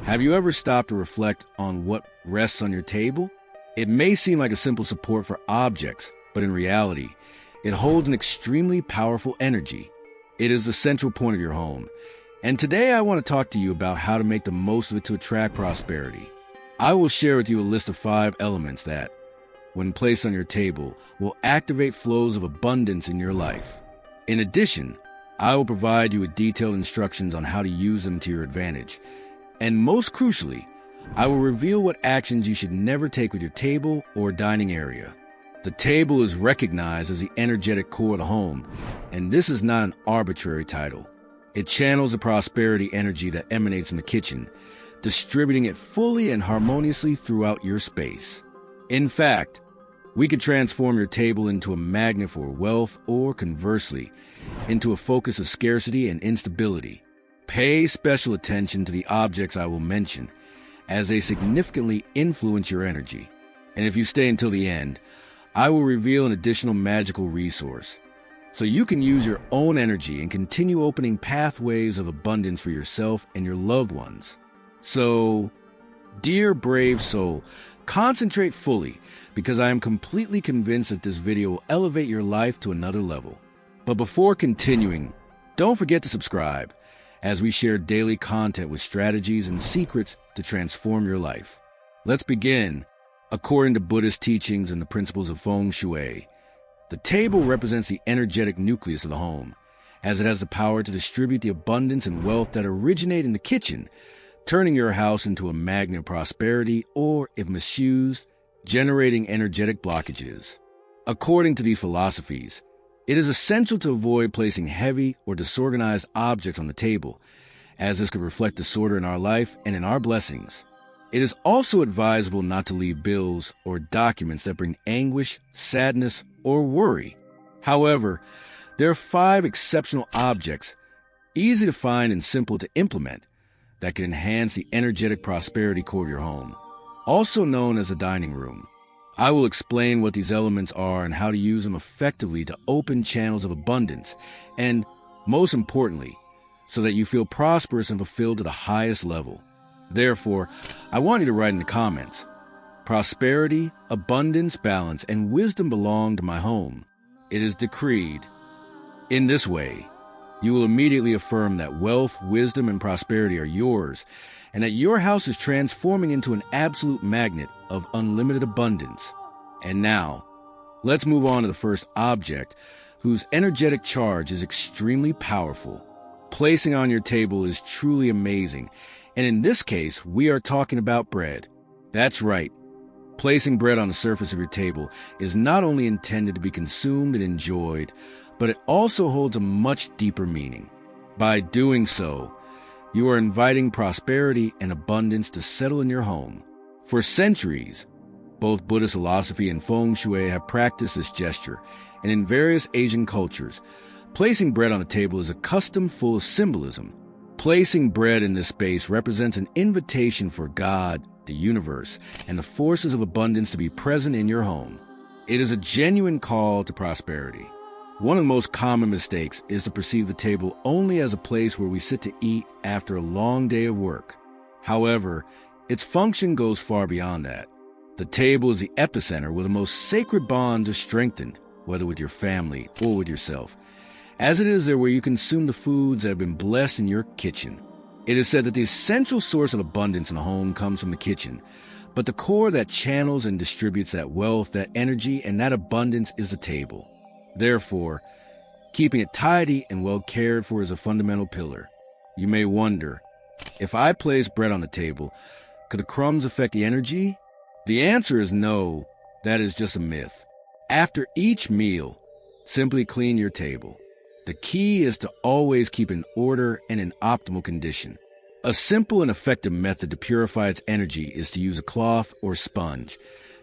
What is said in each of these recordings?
Have you ever stopped to reflect on what rests on your table? It may seem like a simple support for objects, but in reality, it holds an extremely powerful energy. It is the central point of your home. And today I want to talk to you about how to make the most of it to attract prosperity. I will share with you a list of 5 elements that, when placed on your table, will activate flows of abundance in your life. In addition, I will provide you with detailed instructions on how to use them to your advantage. And most crucially, I will reveal what actions you should never take with your table or dining area. The table is recognized as the energetic core of the home, and this is not an arbitrary title. It channels the prosperity energy that emanates from the kitchen, distributing it fully and harmoniously throughout your space. In fact, we could transform your table into a magnet for wealth or, conversely, into a focus of scarcity and instability. Pay special attention to the objects I will mention, as they significantly influence your energy. And if you stay until the end, I will reveal an additional magical resource, so you can use your own energy and continue opening pathways of abundance for yourself and your loved ones. So, dear brave soul, concentrate fully, because I am completely convinced that this video will elevate your life to another level. But before continuing, don't forget to subscribe, as we share daily content with strategies and secrets to transform your life. Let's begin. According to Buddhist teachings and the principles of feng shui, the table represents the energetic nucleus of the home, as it has the power to distribute the abundance and wealth that originate in the kitchen, turning your house into a magnet of prosperity, or, if misused, generating energetic blockages. According to these philosophies, it is essential to avoid placing heavy or disorganized objects on the table, as this could reflect disorder in our life and in our blessings. It is also advisable not to leave bills or documents that bring anguish, sadness, or worry. However, there are 5 exceptional objects, easy to find and simple to implement, that can enhance the energetic prosperity core of your home, also known as a dining room. I will explain what these elements are and how to use them effectively to open channels of abundance, and, most importantly, so that you feel prosperous and fulfilled to the highest level. Therefore, I want you to write in the comments, prosperity, abundance, balance, and wisdom belong to my home. It is decreed. In this way, you will immediately affirm that wealth, wisdom, and prosperity are yours, and that your house is transforming into an absolute magnet of unlimited abundance. And now, let's move on to the first object, whose energetic charge is extremely powerful. Placing on your table is truly amazing, and in this case, we are talking about bread. That's right. Placing bread on the surface of your table is not only intended to be consumed and enjoyed, but it also holds a much deeper meaning. By doing so, you are inviting prosperity and abundance to settle in your home. For centuries, both Buddhist philosophy and feng shui have practiced this gesture, and in various Asian cultures, placing bread on the table is a custom full of symbolism. Placing bread in this space represents an invitation for God, the universe, and the forces of abundance to be present in your home. It is a genuine call to prosperity. One of the most common mistakes is to perceive the table only as a place where we sit to eat after a long day of work. However, its function goes far beyond that. The table is the epicenter where the most sacred bonds are strengthened, whether with your family or with yourself, as it is there where you consume the foods that have been blessed in your kitchen. It is said that the essential source of abundance in a home comes from the kitchen, but the core that channels and distributes that wealth, that energy, and that abundance is the table. Therefore, keeping it tidy and well cared for is a fundamental pillar. You may wonder, if I place bread on the table, could the crumbs affect the energy? The answer is no, that is just a myth. After each meal, simply clean your table. The key is to always keep in order and in optimal condition. A simple and effective method to purify its energy is to use a cloth or sponge.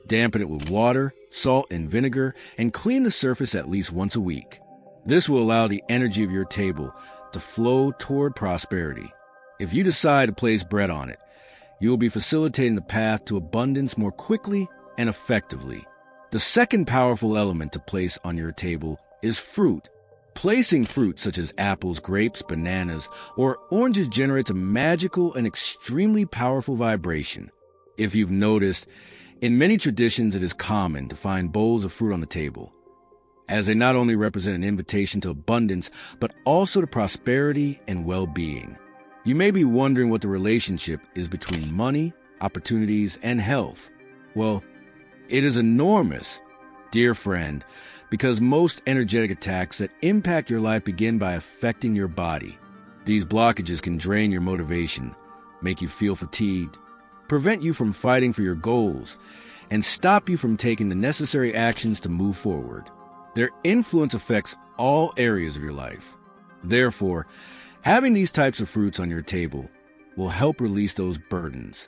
Dampen it with water, salt, and vinegar, and clean the surface at least once a week. This will allow the energy of your table to flow toward prosperity. If you decide to place bread on it, you will be facilitating the path to abundance more quickly and effectively. The second powerful element to place on your table is fruit. Placing fruits such as apples, grapes, bananas, or oranges generates a magical and extremely powerful vibration. If you've noticed, in many traditions it is common to find bowls of fruit on the table, as they not only represent an invitation to abundance, but also to prosperity and well-being. You may be wondering what the relationship is between money, opportunities, and health. Well, it is enormous, dear friend, because most energetic attacks that impact your life begin by affecting your body. These blockages can drain your motivation, make you feel fatigued, prevent you from fighting for your goals, and stop you from taking the necessary actions to move forward. Their influence affects all areas of your life. Therefore, having these types of fruits on your table will help release those burdens.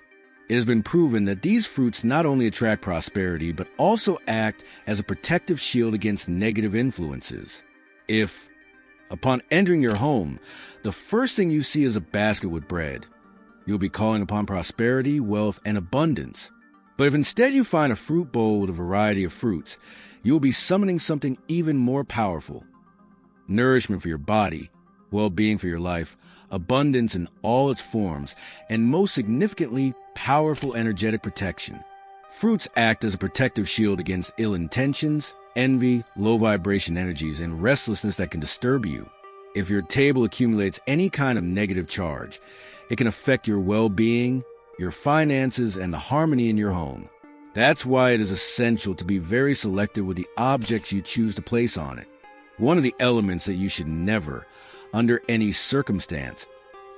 It has been proven that these fruits not only attract prosperity, but also act as a protective shield against negative influences. If, upon entering your home, the first thing you see is a basket with bread, you'll be calling upon prosperity, wealth, and abundance. But if instead you find a fruit bowl with a variety of fruits, you'll be summoning something even more powerful: nourishment for your body, well-being for your life, abundance in all its forms, and most significantly, powerful energetic protection. Fruits act as a protective shield against ill intentions, envy, low vibration energies, and restlessness that can disturb you. If your table accumulates any kind of negative charge, it can affect your well-being, your finances, and the harmony in your home. That's why it is essential to be very selective with the objects you choose to place on it. One of the elements that you should never, under any circumstance,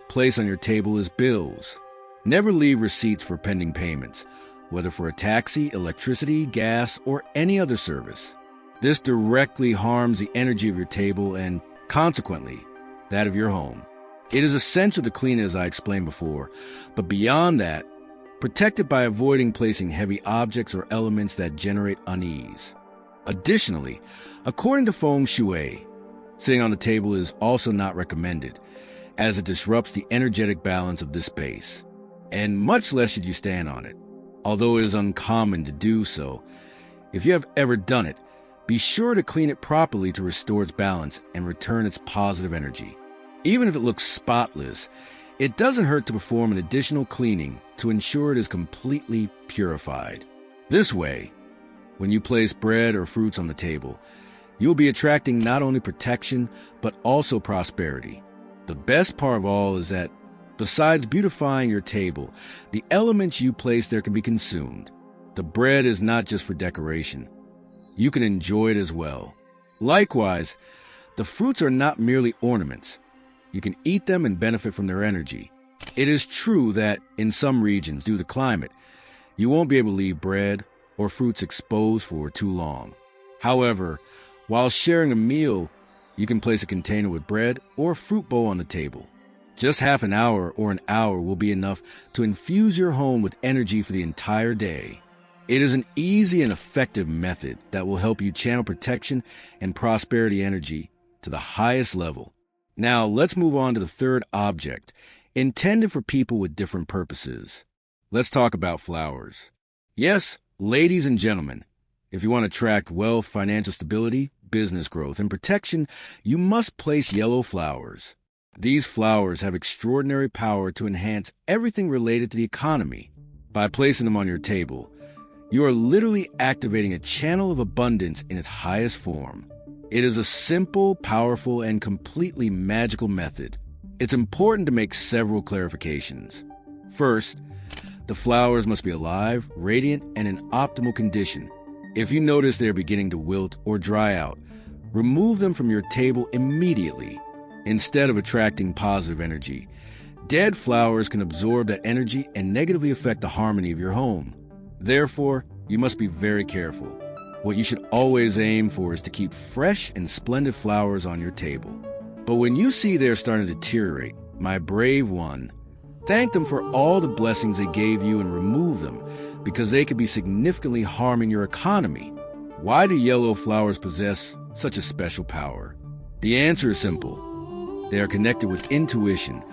place on your table is bills. Never leave receipts for pending payments, whether for a taxi, electricity, gas, or any other service. This directly harms the energy of your table and, consequently, that of your home. It is essential to clean it, as I explained before, but beyond that, protect it by avoiding placing heavy objects or elements that generate unease. Additionally, according to feng shui, sitting on the table is also not recommended, as it disrupts the energetic balance of this space, and much less should you stand on it. Although it is uncommon to do so, if you have ever done it, be sure to clean it properly to restore its balance and return its positive energy. Even if it looks spotless, it doesn't hurt to perform an additional cleaning to ensure it is completely purified. This way, when you place bread or fruits on the table, you'll be attracting not only protection, but also prosperity. The best part of all is that, besides beautifying your table, the elements you place there can be consumed. The bread is not just for decoration. You can enjoy it as well. Likewise, the fruits are not merely ornaments. You can eat them and benefit from their energy. It is true that in some regions, due to climate, you won't be able to leave bread or fruits exposed for too long. However, while sharing a meal, you can place a container with bread or a fruit bowl on the table. Just half an hour or an hour will be enough to infuse your home with energy for the entire day. It is an easy and effective method that will help you channel protection and prosperity energy to the highest level. Now, let's move on to the third object, intended for people with different purposes. Let's talk about flowers. Yes, ladies and gentlemen, if you want to attract wealth, financial stability, business growth, and protection, you must place yellow flowers. These flowers have extraordinary power to enhance everything related to the economy. By placing them on your table, you are literally activating a channel of abundance in its highest form. It is a simple, powerful, and completely magical method. It's important to make several clarifications. First, the flowers must be alive, radiant, and in optimal condition. If you notice they are beginning to wilt or dry out, remove them from your table immediately. Instead of attracting positive energy, dead flowers can absorb that energy and negatively affect the harmony of your home. Therefore, you must be very careful. What you should always aim for is to keep fresh and splendid flowers on your table. But when you see they're starting to deteriorate, my brave one, thank them for all the blessings they gave you and remove them, because they could be significantly harming your economy. Why do yellow flowers possess such a special power? The answer is simple. They are connected with intuition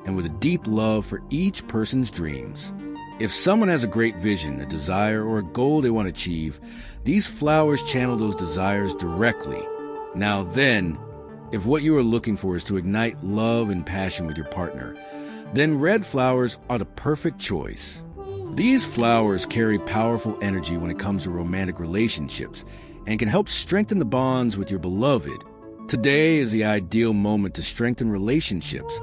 and with a deep love for each person's dreams. If someone has a great vision, a desire, or a goal they want to achieve, these flowers channel those desires directly. Now then, If what you are looking for is to ignite love and passion with your partner, then red flowers are the perfect choice. These flowers carry powerful energy when it comes to romantic relationships and can help strengthen the bonds with your beloved. Today is the ideal moment to strengthen relationships,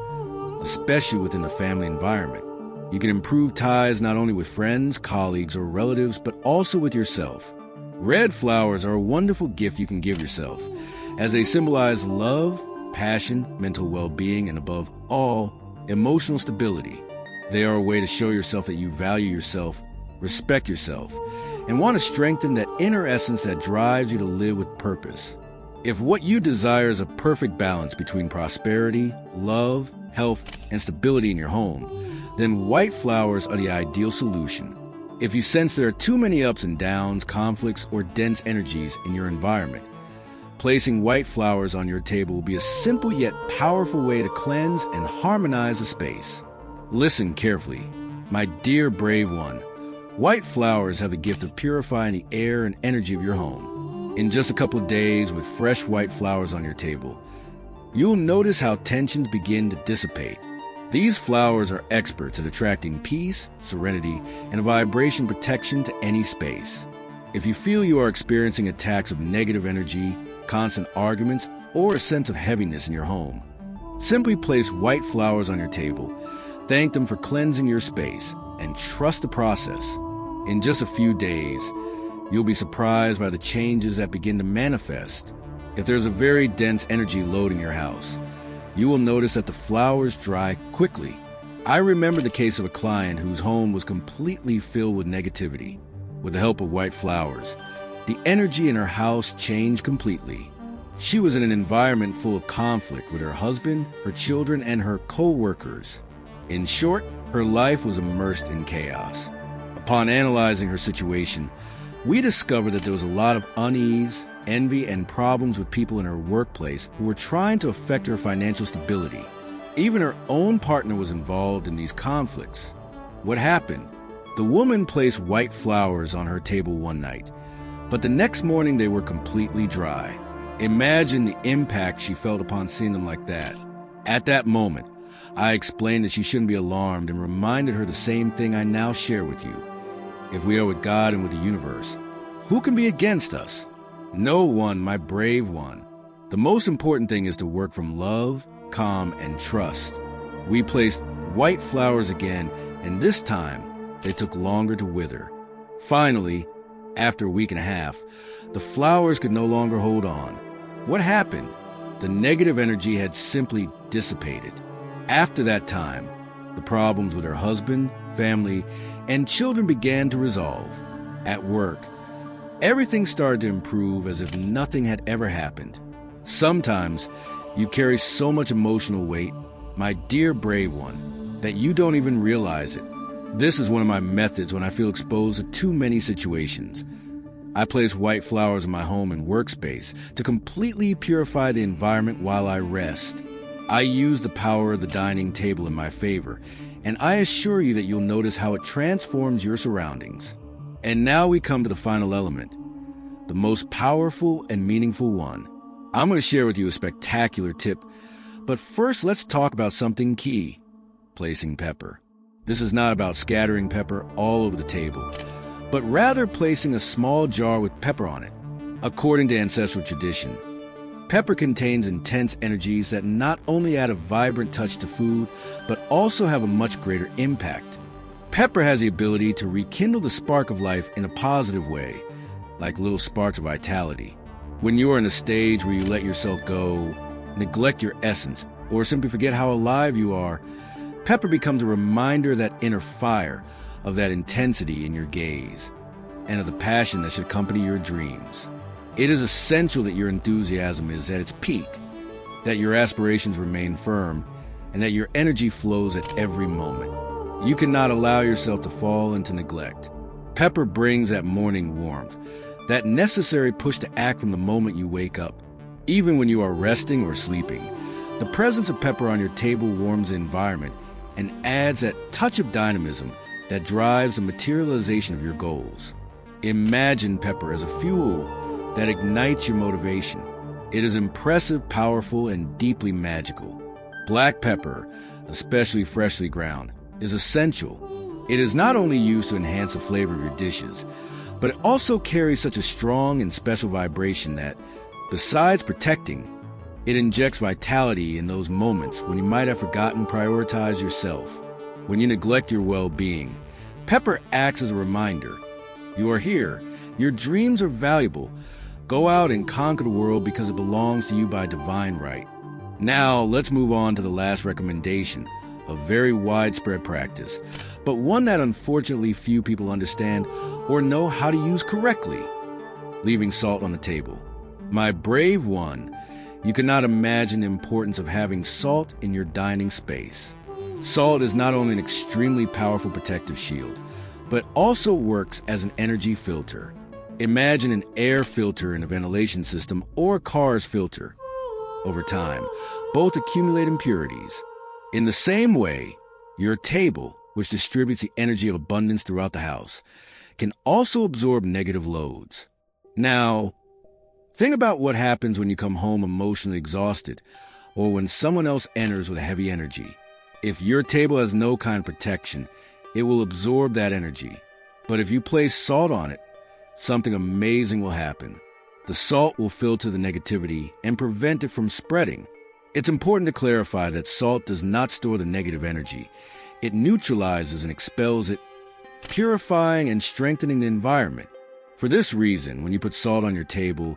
especially within the family environment. You can improve ties not only with friends, colleagues, or relatives, but also with yourself. Red flowers are a wonderful gift you can give yourself, as they symbolize love, passion, mental well-being, and above all, emotional stability. They are a way to show yourself that you value yourself, respect yourself, and want to strengthen that inner essence that drives you to live with purpose. If what you desire is a perfect balance between prosperity, love, health, and stability in your home, then white flowers are the ideal solution. If you sense there are too many ups and downs, conflicts, or dense energies in your environment, placing white flowers on your table will be a simple yet powerful way to cleanse and harmonize a space. Listen carefully, my dear brave one. White flowers have the gift of purifying the air and energy of your home. In just a couple of days with fresh white flowers on your table, you'll notice how tensions begin to dissipate. These flowers are experts at attracting peace, serenity, and a vibration protection to any space. If you feel you are experiencing attacks of negative energy, constant arguments, or a sense of heaviness in your home, simply place white flowers on your table, thank them for cleansing your space, and trust the process. In just a few days, you'll be surprised by the changes that begin to manifest. If there's a very dense energy load in your house, you will notice that the flowers dry quickly. I remember the case of a client whose home was completely filled with negativity. With the help of white flowers, the energy in her house changed completely. She was in an environment full of conflict with her husband, her children, and her co-workers. In short, her life was immersed in chaos. Upon analyzing her situation, we discovered that there was a lot of unease, envy, and problems with people in her workplace who were trying to affect her financial stability. Even her own partner was involved in these conflicts. What happened? The woman placed white flowers on her table one night, but the next morning they were completely dry. Imagine the impact she felt upon seeing them like that. At that moment, I explained that she shouldn't be alarmed and reminded her the same thing I now share with you. If we are with God and with the universe, who can be against us? No one, my brave one. The most important thing is to work from love, calm, and trust. We placed white flowers again, and this time they took longer to wither. Finally, after a week and a half, the flowers could no longer hold on. What happened? The negative energy had simply dissipated. After that time, the problems with her husband, family, and children began to resolve. At work, everything started to improve as if nothing had ever happened. Sometimes you carry so much emotional weight, my dear brave one, that you don't even realize it. This is one of my methods when I feel exposed to too many situations. I place white flowers in my home and workspace to completely purify the environment while I rest. I use the power of the dining table in my favor, and I assure you that you'll notice how it transforms your surroundings. And now we come to the final element, the most powerful and meaningful one. I'm going to share with you a spectacular tip, but first let's talk about something key, placing pepper. This is not about scattering pepper all over the table, but rather placing a small jar with pepper on it. According to ancestral tradition, pepper contains intense energies that not only add a vibrant touch to food, but also have a much greater impact. Pepper has the ability to rekindle the spark of life in a positive way, like little sparks of vitality. When you are in a stage where you let yourself go, neglect your essence, or simply forget how alive you are, pepper becomes a reminder of that inner fire, of that intensity in your gaze, and of the passion that should accompany your dreams. It is essential that your enthusiasm is at its peak, that your aspirations remain firm, and that your energy flows at every moment. You cannot allow yourself to fall into neglect. Pepper brings that morning warmth, that necessary push to act from the moment you wake up. Even when you are resting or sleeping, the presence of pepper on your table warms the environment and adds that touch of dynamism that drives the materialization of your goals. Imagine pepper as a fuel that ignites your motivation. It is impressive, powerful, and deeply magical. Black pepper, especially freshly ground, is essential. It is not only used to enhance the flavor of your dishes, but it also carries such a strong and special vibration that, besides protecting, it injects vitality in those moments when you might have forgotten to prioritize yourself. When you neglect your well-being, pepper acts as a reminder. You are here. Your dreams are valuable. Go out and conquer the world because it belongs to you by divine right. Now, let's move on to the last recommendation, a very widespread practice, but one that unfortunately few people understand or know how to use correctly: leaving salt on the table. My brave one, you cannot imagine the importance of having salt in your dining space. Salt is not only an extremely powerful protective shield, but also works as an energy filter. Imagine an air filter in a ventilation system or a car's filter. Over time, both accumulate impurities. In the same way, your table, which distributes the energy of abundance throughout the house, can also absorb negative loads. Now, think about what happens when you come home emotionally exhausted, or when someone else enters with heavy energy. If your table has no kind of protection, it will absorb that energy. But if you place salt on it, something amazing will happen. The salt will filter the negativity and prevent it from spreading. It's important to clarify that salt does not store the negative energy. It neutralizes and expels it, purifying and strengthening the environment. For this reason, when you put salt on your table,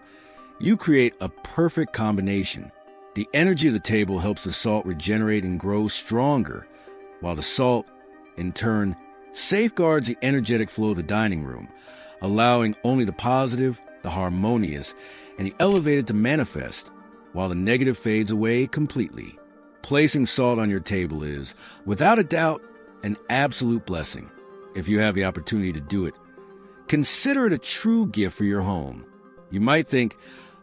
you create a perfect combination. The energy of the table helps the salt regenerate and grow stronger, while the salt, in turn, safeguards the energetic flow of the dining room, allowing only the positive, the harmonious, and the elevated to manifest, while the negative fades away completely. Placing salt on your table is, without a doubt, an absolute blessing. If you have the opportunity to do it, consider it a true gift for your home. You might think,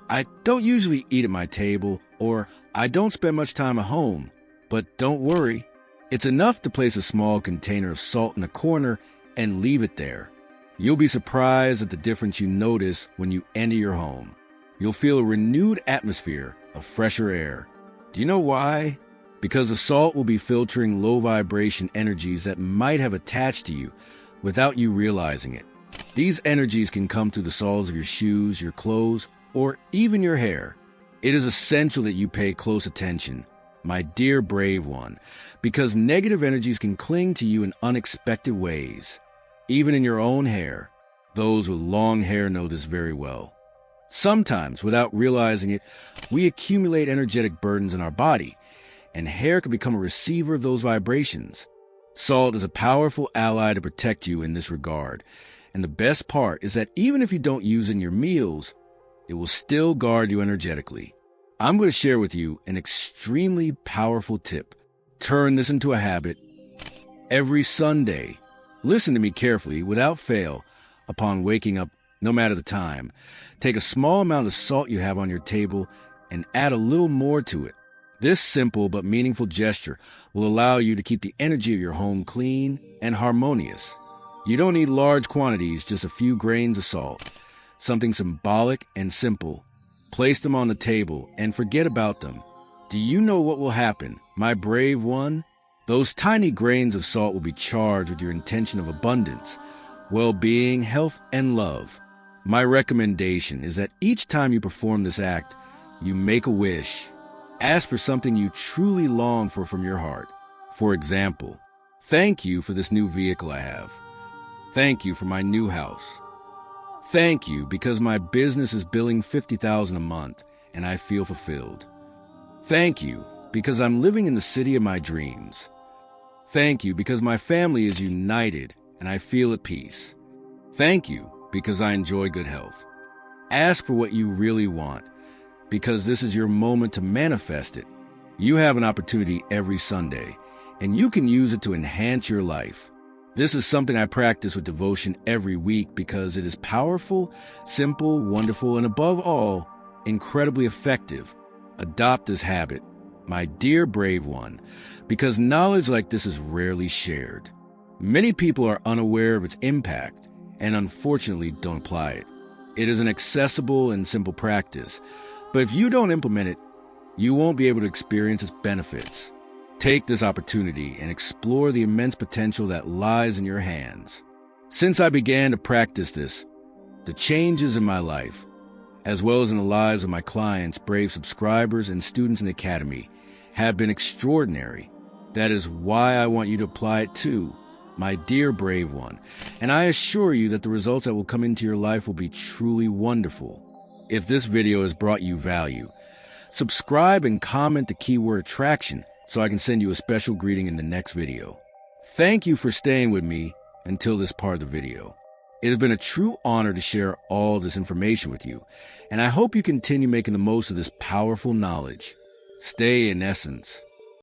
I don't usually eat at my table, or I don't spend much time at home. But don't worry, it's enough to place a small container of salt in a corner and leave it there. You'll be surprised at the difference you notice when you enter your home. You'll feel a renewed atmosphere of fresher air. Do you know why? Because the salt will be filtering low vibration energies that might have attached to you without you realizing it. These energies can come through the soles of your shoes, your clothes, or even your hair. It is essential that you pay close attention, my dear brave one, because negative energies can cling to you in unexpected ways. Even in your own hair. Those with long hair know this very well. Sometimes, without realizing it, we accumulate energetic burdens in our body, and hair can become a receiver of those vibrations. Salt is a powerful ally to protect you in this regard, and the best part is that even if you don't use it in your meals, it will still guard you energetically. I'm going to share with you an extremely powerful tip. Turn this into a habit. Every Sunday, listen to me carefully, without fail, upon waking up, no matter the time. Take a small amount of salt you have on your table and add a little more to it. This simple but meaningful gesture will allow you to keep the energy of your home clean and harmonious. You don't need large quantities, just a few grains of salt. Something symbolic and simple. Place them on the table and forget about them. Do you know what will happen, my brave one? Those tiny grains of salt will be charged with your intention of abundance, well-being, health, and love. My recommendation is that each time you perform this act, you make a wish. Ask for something you truly long for from your heart. For example, thank you for this new vehicle I have. Thank you for my new house. Thank you because my business is billing $50,000 a month and I feel fulfilled. Thank you because I'm living in the city of my dreams. Thank you because my family is united and I feel at peace. Thank you because I enjoy good health. Ask for what you really want, because this is your moment to manifest it. You have an opportunity every Sunday, and you can use it to enhance your life. This is something I practice with devotion every week because it is powerful, simple, wonderful, and above all, incredibly effective. Adopt this habit, my dear brave one, because knowledge like this is rarely shared. Many people are unaware of its impact and unfortunately don't apply it. It is an accessible and simple practice, But if you don't implement it, you won't be able to experience its benefits. Take this opportunity and explore the immense potential that lies in your hands. Since I began to practice this, the changes in my life, as well as in the lives of my clients, brave subscribers, and students in the Academy, have been extraordinary. That is why I want you to apply it too, my dear brave one. And I assure you that the results that will come into your life will be truly wonderful. If this video has brought you value, subscribe and comment the keyword attraction so I can send you a special greeting in the next video. Thank you for staying with me until this part of the video. It has been a true honor to share all this information with you, and I hope you continue making the most of this powerful knowledge. Stay in essence.